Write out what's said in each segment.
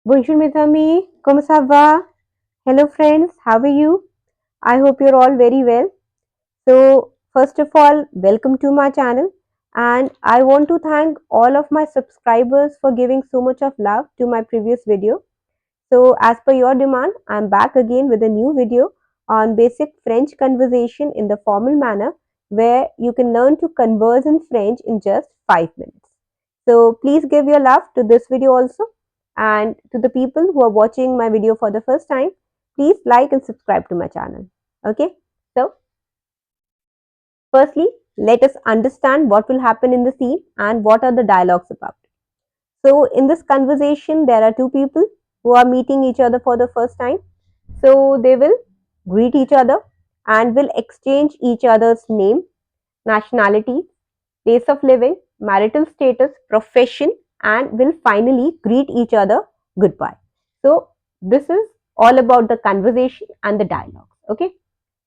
Bonjour mes amis, comment ça va? Hello friends, how are you? I hope you're all very well. So, first of all, welcome to my channel and I want to thank all of my subscribers for giving so much of love to my previous video. So, as per your demand, I'm back again with a new video on basic French conversation in the formal manner where you can learn to converse in French in just 5 minutes. So, please give your love to this video also, and to the people who are watching my video for the first time, please like and subscribe to my channel. Okay, so firstly, let us understand what will happen in the scene and what are the dialogues about. So, in this conversation, there are two people who are meeting each other for the first time. So, they will greet each other and will exchange each other's name, nationality, place of living, marital status, profession, and will finally greet each other goodbye. So, this is all about the conversation and the dialogue. Okay.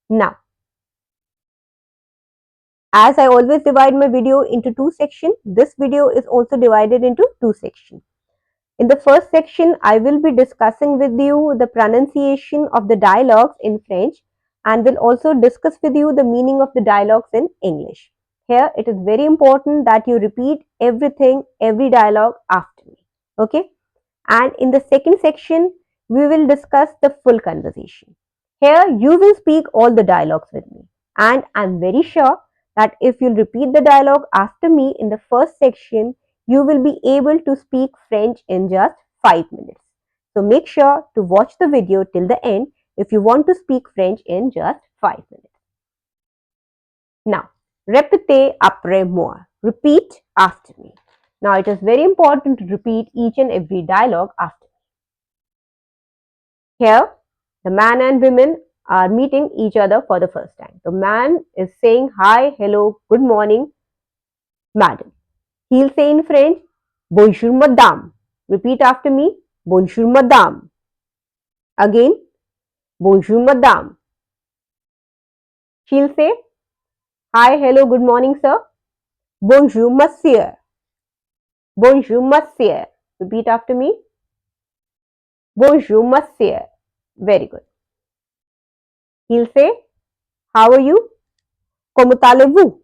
Now, as I always divide my video into two sections, this video is also divided into two sections. In the first section, I will be discussing with you the pronunciation of the dialogues in French and will also discuss with you the meaning of the dialogues in English. Here, it is very important that you repeat everything, every dialogue after me. Okay? And in the second section, we will discuss the full conversation. Here, you will speak all the dialogues with me. And I'm very sure that if you repeat the dialogue after me in the first section, you will be able to speak French in just 5 minutes. So make sure to watch the video till the end if you want to speak French in just 5 minutes. Now, répétez après moi. Repeat after me. Now, it is very important to repeat each and every dialogue after me. Here, the man and women are meeting each other for the first time. The man is saying, hi, hello, good morning, madam. He'll say in French, bonjour, madame. Repeat after me, bonjour, madame. Again, bonjour, madame. She'll say, hi, hello, good morning, sir. Bonjour, monsieur. Bonjour, monsieur. Repeat after me. Bonjour, monsieur. Very good. He'll say, how are you? Comment allez-vous?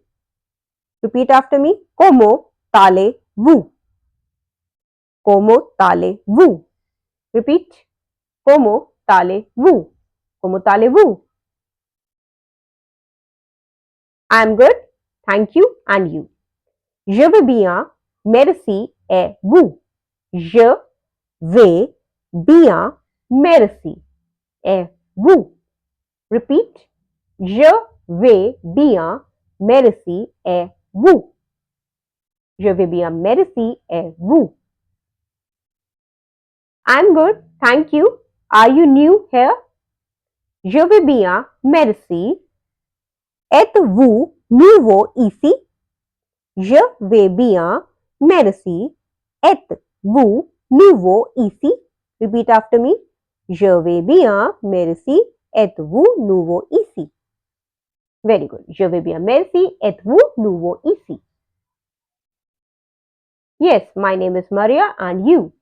Repeat after me. Comment allez-vous? Comment allez-vous? Repeat. Comment allez-vous? Comment allez-vous? I am good. Thank you. And you? Je vais bien. Merci. Et vous? Je vais bien. Merci. Et vous? Repeat. Je vais bien. Merci. Et vous? Je vais bien. Merci. Et vous? I'm good. Thank you. Are you new here? Je vais bien. Merci. Êtes-vous nouveau ici? Je vais bien. Merci. Êtes-vous nouveau ici? Repeat after me. Je vais bien. Merci. Êtes-vous nouveau ici? Very good. Je vais bien. Merci. Êtes-vous nouveau ici? Yes, my name is Maria and you?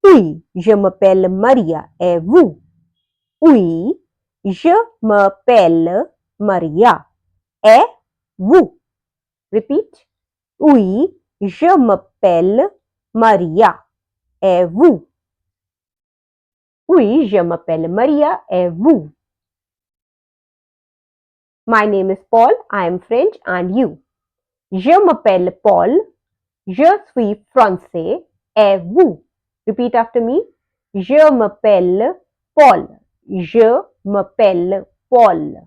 Oui, je m'appelle Maria. Et vous? Oui, je m'appelle Maria. Et vous? Repeat. Oui, je m'appelle Maria. Et vous? Oui, je m'appelle Maria. Et vous? My name is Paul. I am French and you? Je m'appelle Paul. Je suis français. Et vous? Repeat after me. Je m'appelle Paul. Je m'appelle Paul.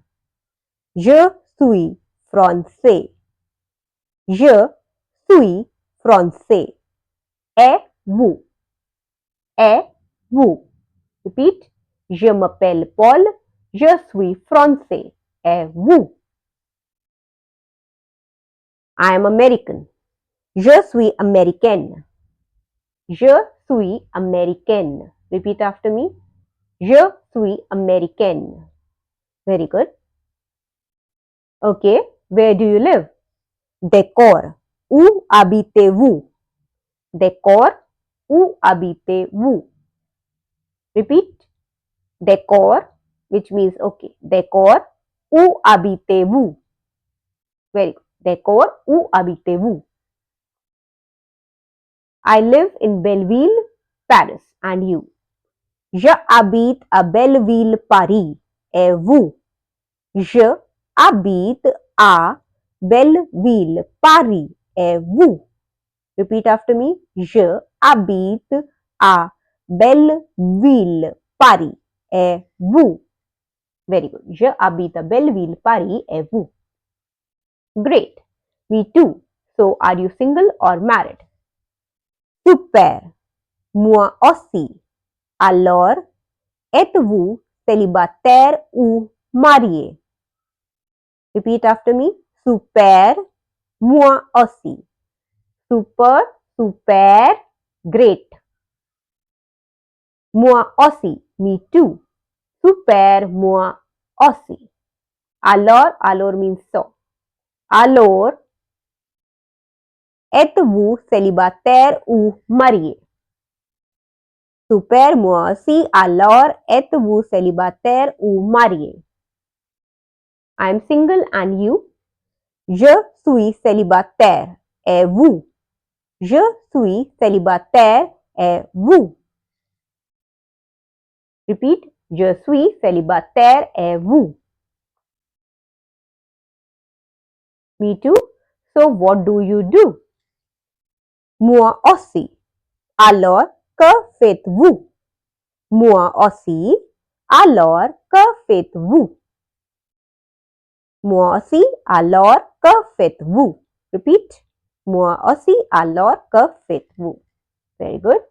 Je suis français. Je suis français. Et vous? Et vous? Repeat. Je m'appelle Paul. Je suis français. Et vous? I am American. Je suis américaine. Je suis américaine. Repeat after me. Je suis américaine. Very good. Okay. Where do you live? Décor. Où habitez-vous? Décor. Où habitez-vous? Repeat. Decor, which means okay. Decor. Où habitez-vous? Very good. Decor. Où habitez-vous? I live in Belleville, Paris. And you? Je habite à Belleville, Paris. Et vous? Je habite à Belleville, Paris. Et vous? Repeat after me. Je habite à Belleville, Paris. Et vous? Very good. Je habite à Belleville, Paris. Et vous? Great. Me too. So, are you single or married? Super. Moi aussi. Alors, êtes-vous célibataire ou marié? Repeat after me. Super. Moi aussi. Super, super, great. Moi aussi, me too. Super, moi aussi. Alors means so. Alors, êtes-vous célibataire ou marié? Super, moi aussi. Alors, êtes-vous célibataire ou marié? I am single and you? Je suis célibataire. Et vous? Je suis célibataire. Et vous? Repeat. Je suis célibataire. Et vous? Me too. So what do you do? Moi aussi. Alors, que faites-vous? Moi aussi. Alors, que faites-vous? Moi aussi. Alors, que faites-vous? Repeat. Moi aussi. Alors, que faites-vous? Very good.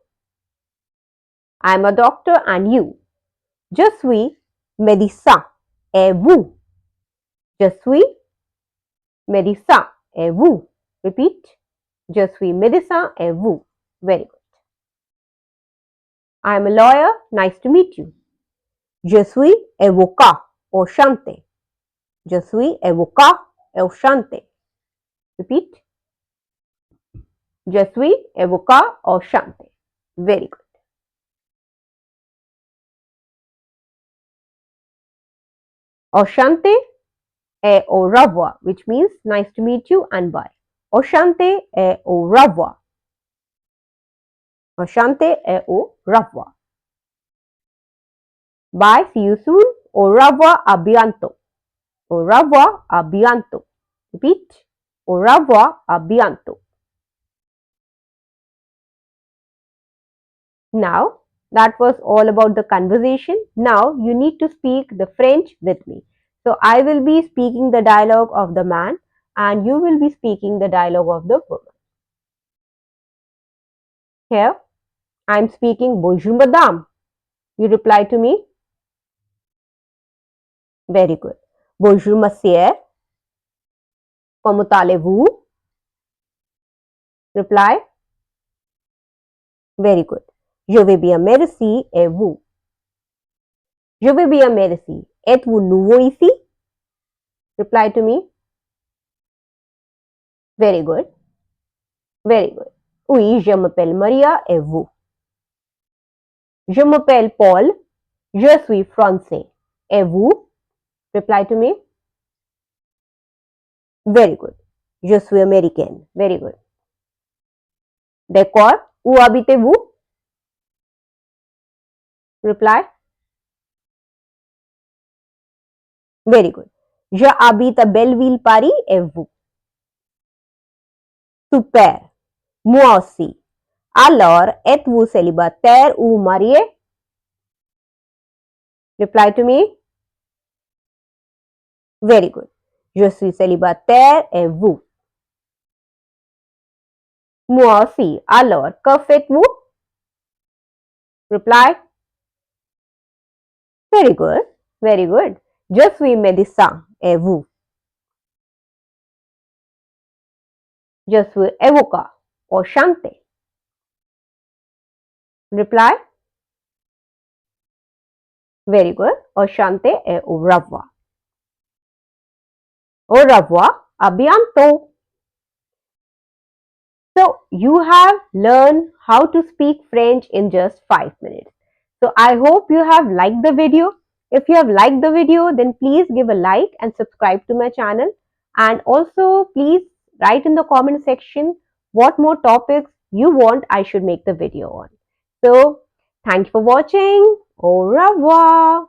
I am a doctor and you? Je suis médecin. Et vous? Je suis médecin. Et vous? Repeat. Je suis médecin. Et vous? Very good. I am a lawyer. Nice to meet you. Je suis avocat. Enchanté. Je suis avocat. Enchanté. Repeat. Je suis avocat. Enchanté. Very good. Enchanté et au revoir, which means nice to meet you and bye. Enchanté et au revoir. Enchanté et au revoir. Bye, see you soon. Au revoir, à bientôt. Au revoir, à bientôt. Repeat. Au revoir, à bientôt. Now, that was all about the conversation. Now, you need to speak the French with me. So, I will be speaking the dialogue of the man and you will be speaking the dialogue of the woman. Here, I am speaking Bonjour madame. You reply to me. Very good. Bonjour monsieur. Comment allez-vous? Reply. Very good. Je vais bien, merci. Et vous? Je vais bien, merci. Êtes-vous nouveau ici? Reply to me. Very good. Very good. Oui, je m'appelle Maria. Et vous? Je m'appelle Paul. Je suis français. Et vous? Reply to me. Very good. Je suis américaine. Very good. D'accord. Où habitez-vous? Reply. Very good. Je habite à Belleville, Paris. Et vous? Super. Moi aussi. Alors, êtes-vous célibataire ou marié? Reply to me. Very good. Je suis célibataire et vous? Moi aussi. Alors, que faites-vous? Reply. Very good. Very good. Je suis médecin et vous? Je suis avocat. Enchanté. Reply. Very good. Enchanté et au revoir. Au revoir. À bientôt. So, you have learned how to speak French in just 5 minutes. So I hope you have liked the video. If you have liked the video, then please give a like and subscribe to my channel. And also please write in the comment section what more topics you want I should make the video on. So thank you for watching. Au revoir.